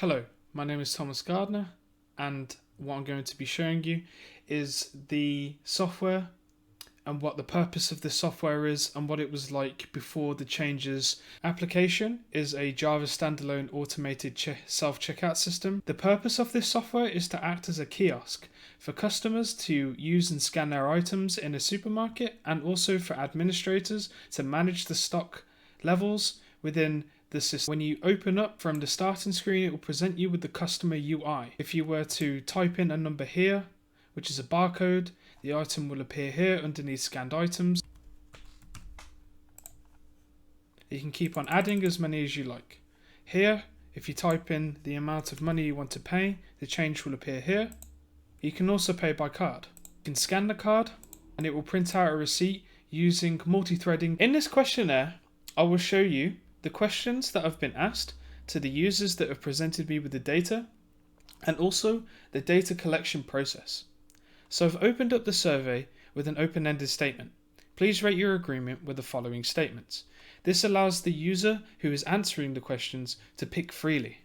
Hello, my name is Thomas Gardner, and what I'm going to be showing you is the software and what the purpose of the software is and what it was like before the changes. Application is a Java standalone automated self-checkout system. The purpose of this software is to act as a kiosk for customers to use and scan their items in a supermarket, and also for administrators to manage the stock levels within the system. When you open up from the starting screen, it will present you with the customer UI. If you were to type in a number here, which is a barcode, the item will appear here underneath scanned items. You can keep on adding as many as you like. Here, if you type in the amount of money you want to pay, the change will appear here. You can also pay by card. You can scan the card and it will print out a receipt using multi-threading. In this questionnaire, I will show you the questions that have been asked to the users that have presented me with the data, and also the data collection process. So I've opened up the survey with an open-ended statement. Please rate your agreement with the following statements. This allows the user who is answering the questions to pick freely.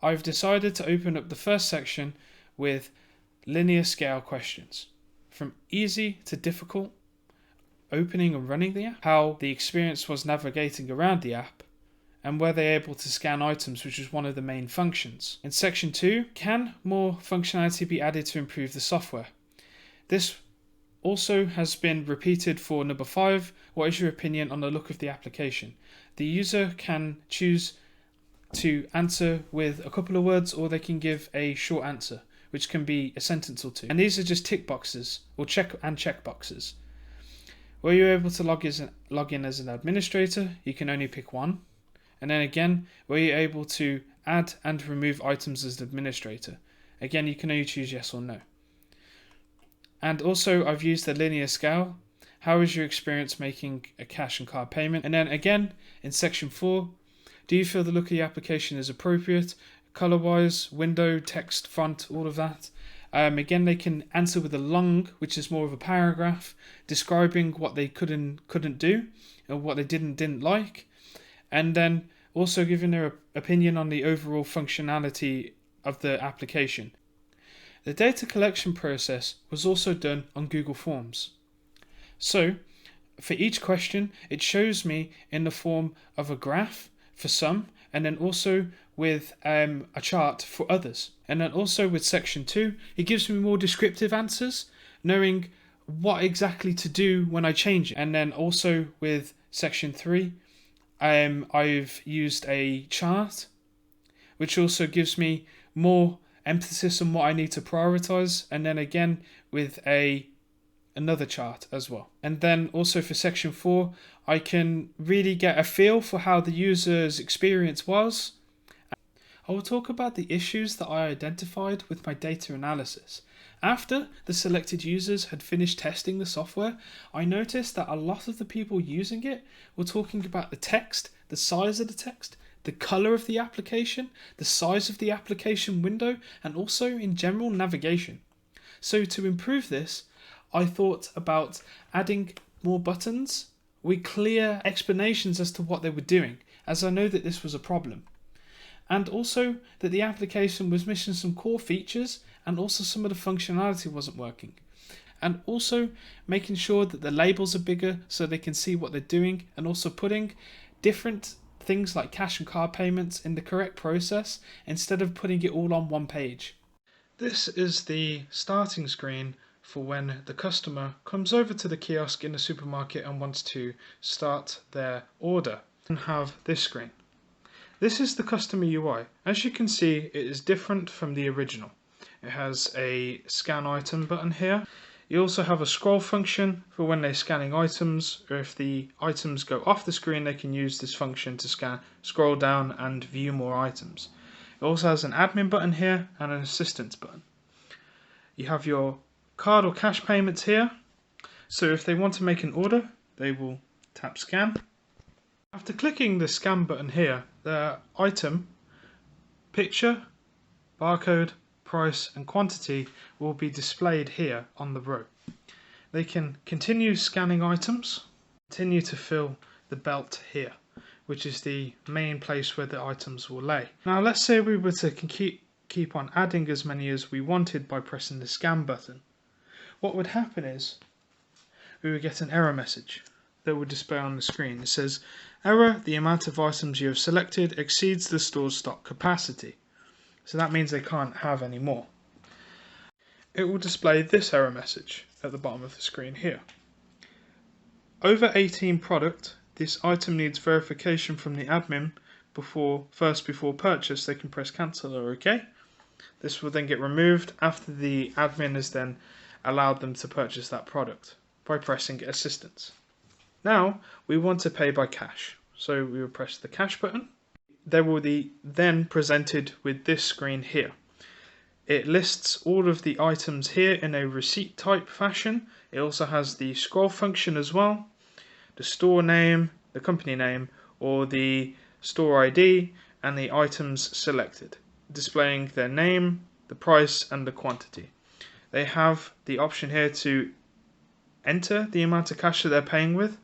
I've decided to open up the first section with linear scale questions, from easy to difficult, opening and running the app, how the experience was navigating around the app, and were they able to scan items, which is one of the main functions. In section 2, can more functionality be added to improve the software? This also has been repeated for number 5. What is your opinion on the look of the application? The user can choose to answer with a couple of words, or they can give a short answer, which can be a sentence or two. And these are just tick boxes, or check boxes. Were you able to log in as an administrator? You can only pick one. And then again, were you able to add and remove items as an administrator? Again, you can only choose yes or no. And also, I've used the linear scale. How was your experience making a cash and card payment? And then again, in section 4, do you feel the look of the application is appropriate? Color-wise, window, text, font, all of that. Again, they can answer with a long, which is more of a paragraph, describing what they couldn't do, or what they didn't like, and then also giving their opinion on the overall functionality of the application. The data collection process was also done on Google Forms. So, for each question, it shows me in the form of a graph for some, and then also with a chart for others. And then also with section 2, it gives me more descriptive answers, knowing what exactly to do when I change it. And then also with section 3, I've used a chart, which also gives me more emphasis on what I need to prioritize. And then again with another chart as well. And then also for section 4, I can really get a feel for how the user's experience was. I will talk about the issues that I identified with my data analysis. After the selected users had finished testing the software, I noticed that a lot of the people using it were talking about the text, the size of the text, the color of the application, the size of the application window, and also in general navigation. So to improve this, I thought about adding more buttons with clear explanations as to what they were doing, as I know that this was a problem. And also that the application was missing some core features, and also some of the functionality wasn't working. And also making sure that the labels are bigger so they can see what they're doing, and also putting different things like cash and card payments in the correct process instead of putting it all on one page. This is the starting screen for when the customer comes over to the kiosk in the supermarket and wants to start their order, and have this screen. This is the customer UI. As you can see, it is different from the original. It has a scan item button here. You also have a scroll function for when they're scanning items, or if the items go off the screen, they can use this function to scroll down and view more items. It also has an admin button here and an assistance button. You have your card or cash payments here. So if they want to make an order, they will tap scan. After clicking the scan button here, the item, picture, barcode, price and quantity will be displayed here on the row. They can continue scanning items, continue to fill the belt here, which is the main place where the items will lay. Now let's say we were to keep on adding as many as we wanted by pressing the scan button. What would happen is we would get an error message that would display on the screen. It says, "Error, the amount of items you have selected exceeds the store's stock capacity." So that means they can't have any more. It will display this error message at the bottom of the screen here. Over 18 product, this item needs verification from the admin before purchase. They can press cancel or OK. This will then get removed after the admin has then allowed them to purchase that product by pressing assistance. Now we want to pay by cash, so we will press the cash button. They will be then presented with this screen here. It lists all of the items here in a receipt type fashion. It also has the scroll function as well, the store name, the company name, or the store ID, and the items selected, displaying their name, the price, and the quantity. They have the option here to enter the amount of cash that they're paying with,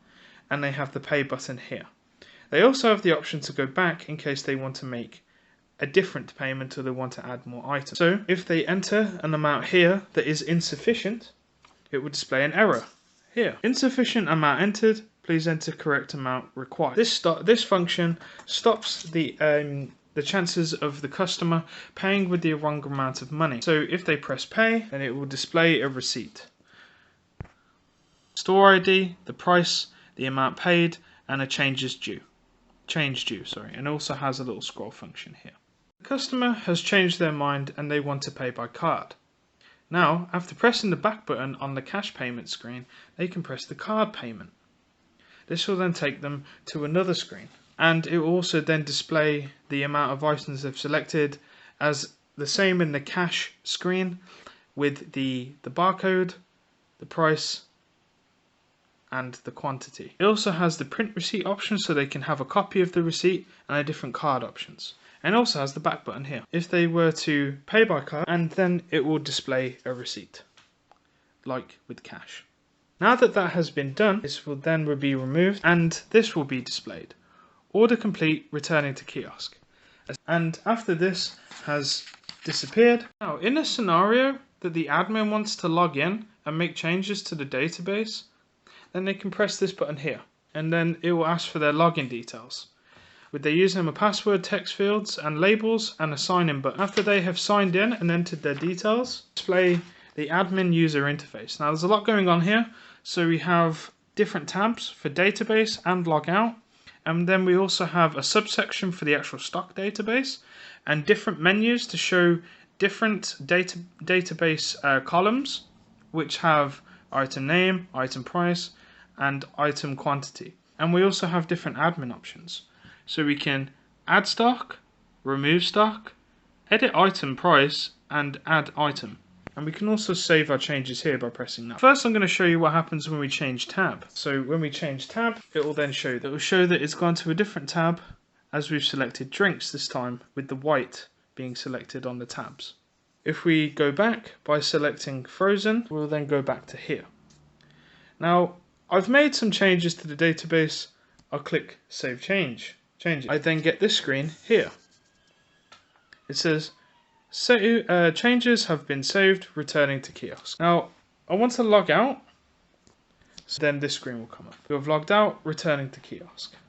and they have the pay button here. They also have the option to go back in case they want to make a different payment or they want to add more items. So if they enter an amount here that is insufficient, it will display an error here. Insufficient amount entered, please enter correct amount required. This function stops the chances of the customer paying with the wrong amount of money. So if they press pay, then it will display a receipt. Store ID, the price, the amount paid, and a change due, and also has a little scroll function here. The customer has changed their mind and they want to pay by card. Now, after pressing the back button on the cash payment screen, they can press the card payment. This will then take them to another screen, and it will also then display the amount of items they've selected as the same in the cash screen with the barcode, the price, and the quantity. It also has the print receipt option, so they can have a copy of the receipt and a different card options. And also has the back button here. If they were to pay by card, and then it will display a receipt, like with cash. Now that has been done, this will then be removed, and this will be displayed. Order complete, returning to kiosk. And after this has disappeared, now in a scenario that the admin wants to log in and make changes to the database, then they can press this button here, and then it will ask for their login details, with their username and password, text fields and labels, and a sign in button. After they have signed in and entered their details, display the admin user interface. Now there's a lot going on here, so we have different tabs for database and logout, and then we also have a subsection for the actual stock database, and different menus to show different database columns, which have item name, item price, and item quantity. And we also have different admin options. So we can add stock, remove stock, edit item price, and add item. And we can also save our changes here by pressing that. First I'm going to show you what happens when we change tab. So when we change tab, it will then show that it's gone to a different tab as we've selected drinks this time, with the white being selected on the tabs. If we go back by selecting frozen, we'll then go back to here. Now I've made some changes to the database. I'll click save changes. I then get this screen here. It says changes have been saved, returning to kiosk. Now I want to log out, so then this screen will come up. We have logged out, returning to kiosk.